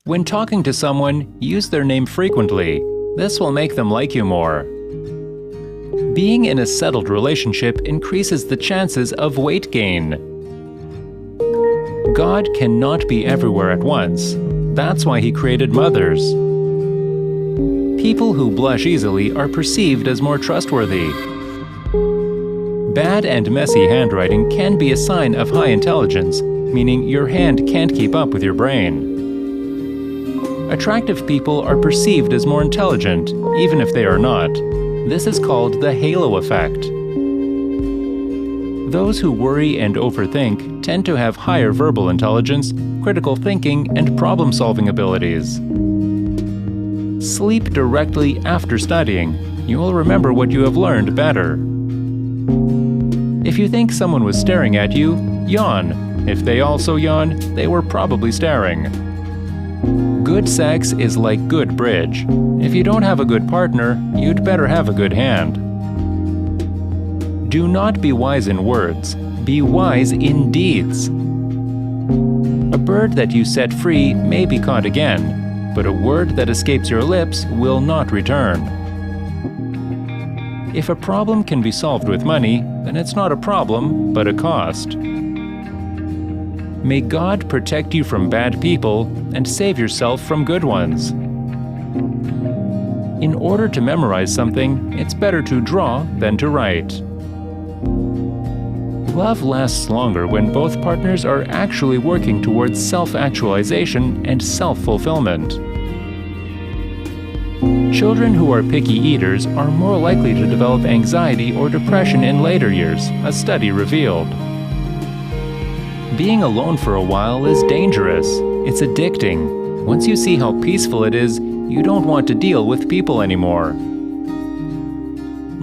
When talking to someone, use their name frequently. This will make them like you more. Being in a settled relationship increases the chances of weight gain. God cannot be everywhere at once. That's why He created mothers. People who blush easily are perceived as more trustworthy. Bad and messy handwriting can be a sign of high intelligence, meaning your hand can't keep up with your brain. Attractive people are perceived as more intelligent, even if they are not. This is called the halo effect. Those who worry and overthink tend to have higher verbal intelligence, critical thinking, and problem-solving abilities. Sleep directly after studying. You will remember what you have learned better. If you think someone was staring at you, yawn. If they also yawn, they were probably staring. Good sex is like good bridge. If you don't have a good partner, you'd better have a good hand. Do not be wise in words. Be wise in deeds. A bird that you set free may be caught again, but a word that escapes your lips will not return. If a problem can be solved with money, then it's not a problem, but a cost. May God protect you from bad people and save yourself from good ones. In order to memorize something, it's better to draw than to write. Love lasts longer when both partners are actually working towards self-actualization and self-fulfillment. Children who are picky eaters are more likely to develop anxiety or depression in later years, a study revealed. Being alone for a while is dangerous. It's addicting. Once you see how peaceful it is, you don't want to deal with people anymore.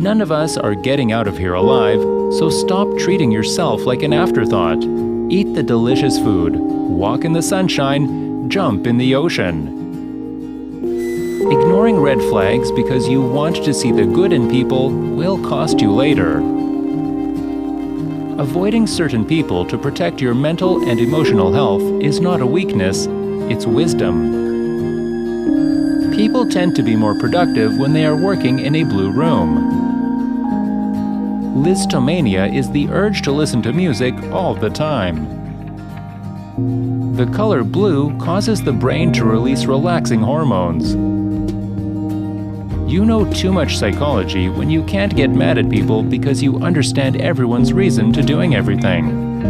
None of us are getting out of here alive, so stop treating yourself like an afterthought. Eat the delicious food, walk in the sunshine, jump in the ocean. Ignoring red flags because you want to see the good in people will cost you later. Avoiding certain people to protect your mental and emotional health is not a weakness, it's wisdom. People tend to be more productive when they are working in a blue room. Listomania is the urge to listen to music all the time. The color blue causes the brain to release relaxing hormones. You know too much psychology when you can't get mad at people because you understand everyone's reason to doing everything.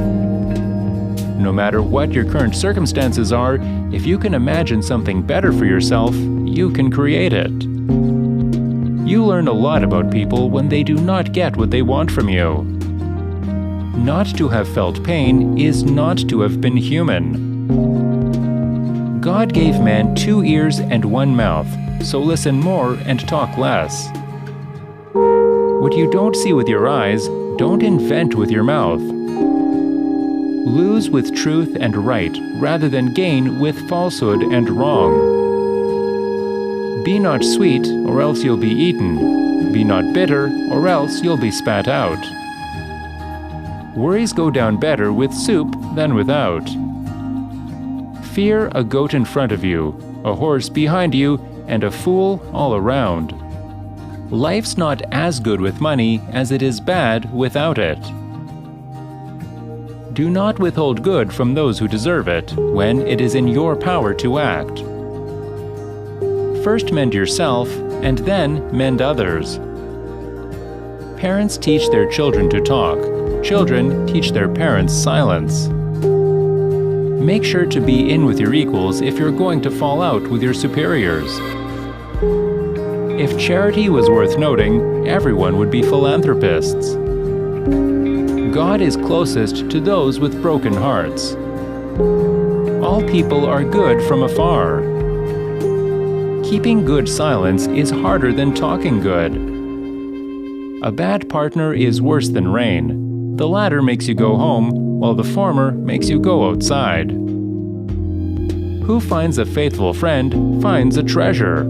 No matter what your current circumstances are, if you can imagine something better for yourself, you can create it. You learn a lot about people when they do not get what they want from you. Not to have felt pain is not to have been human. God gave man 2 ears and 1 mouth. So listen more and talk less. What you don't see with your eyes, don't invent with your mouth. Lose with truth and right, rather than gain with falsehood and wrong. Be not sweet, or else you'll be eaten. Be not bitter, or else you'll be spat out. Worries go down better with soup than without. Fear a goat in front of you, a horse behind you, and a fool all around. Life's not as good with money as it is bad without it. Do not withhold good from those who deserve it when it is in your power to act. First mend yourself, and then mend others. Parents teach their children to talk. Children teach their parents silence. Make sure to be in with your equals if you're going to fall out with your superiors. If charity was worth noting, everyone would be philanthropists. God is closest to those with broken hearts. All people are good from afar. Keeping good silence is harder than talking good. A bad partner is worse than rain. The latter makes you go home, while the former makes you go outside. Who finds a faithful friend finds a treasure.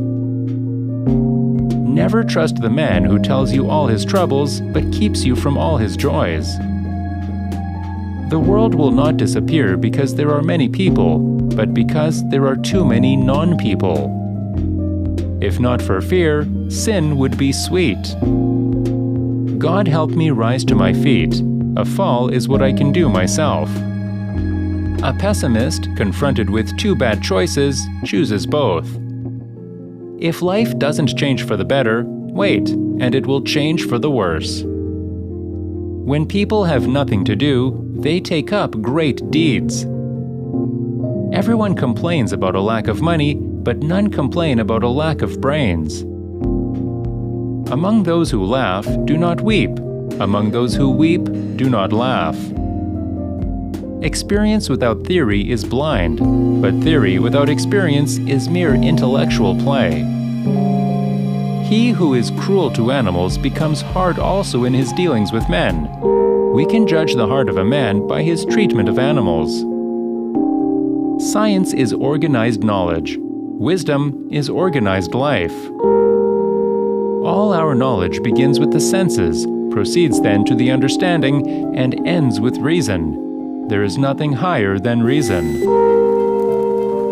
Never trust the man who tells you all his troubles, but keeps you from all his joys. The world will not disappear because there are many people, but because there are too many non-people. If not for fear, sin would be sweet. God help me rise to my feet. A fall is what I can do myself. A pessimist, confronted with two bad choices, chooses both. If life doesn't change for the better, wait, and it will change for the worse. When people have nothing to do, they take up great deeds. Everyone complains about a lack of money, but none complain about a lack of brains. Among those who laugh, do not weep. Among those who weep, do not laugh. Experience without theory is blind, but theory without experience is mere intellectual play. He who is cruel to animals becomes hard also in his dealings with men. We can judge the heart of a man by his treatment of animals. Science is organized knowledge. Wisdom is organized life. All our knowledge begins with the senses, proceeds then to the understanding, and ends with reason. There is nothing higher than reason.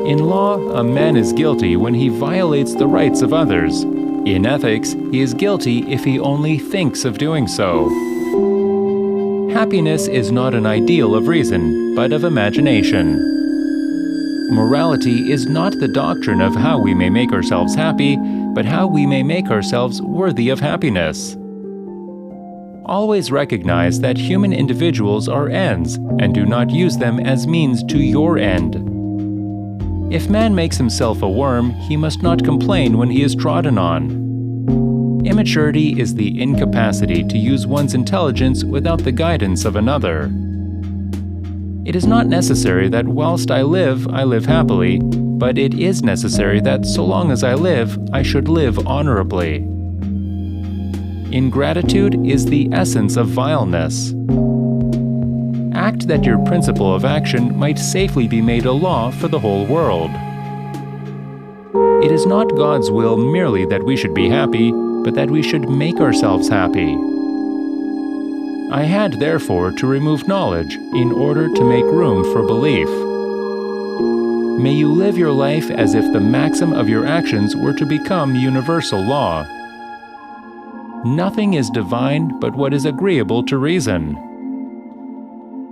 In law, a man is guilty when he violates the rights of others. In ethics, he is guilty if he only thinks of doing so. Happiness is not an ideal of reason, but of imagination. Morality is not the doctrine of how we may make ourselves happy, but how we may make ourselves worthy of happiness. Always recognize that human individuals are ends, and do not use them as means to your end. If man makes himself a worm, he must not complain when he is trodden on. Immaturity is the incapacity to use one's intelligence without the guidance of another. It is not necessary that whilst I live happily, but it is necessary that so long as I live, I should live honorably. Ingratitude is the essence of vileness. Act that your principle of action might safely be made a law for the whole world. It is not God's will merely that we should be happy, but that we should make ourselves happy. I had, therefore, to remove knowledge in order to make room for belief. May you live your life as if the maxim of your actions were to become universal law. Nothing is divine but what is agreeable to reason.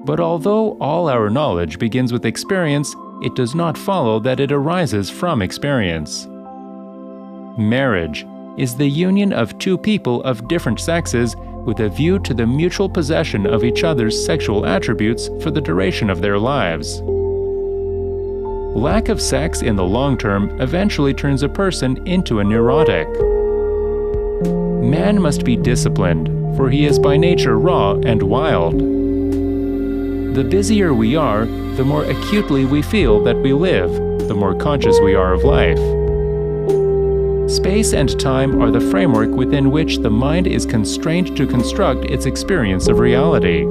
But although all our knowledge begins with experience, it does not follow that it arises from experience. Marriage is the union of two people of different sexes with a view to the mutual possession of each other's sexual attributes for the duration of their lives. Lack of sex in the long term eventually turns a person into a neurotic. Man must be disciplined, for he is by nature raw and wild. The busier we are, the more acutely we feel that we live, the more conscious we are of life. Space and time are the framework within which the mind is constrained to construct its experience of reality.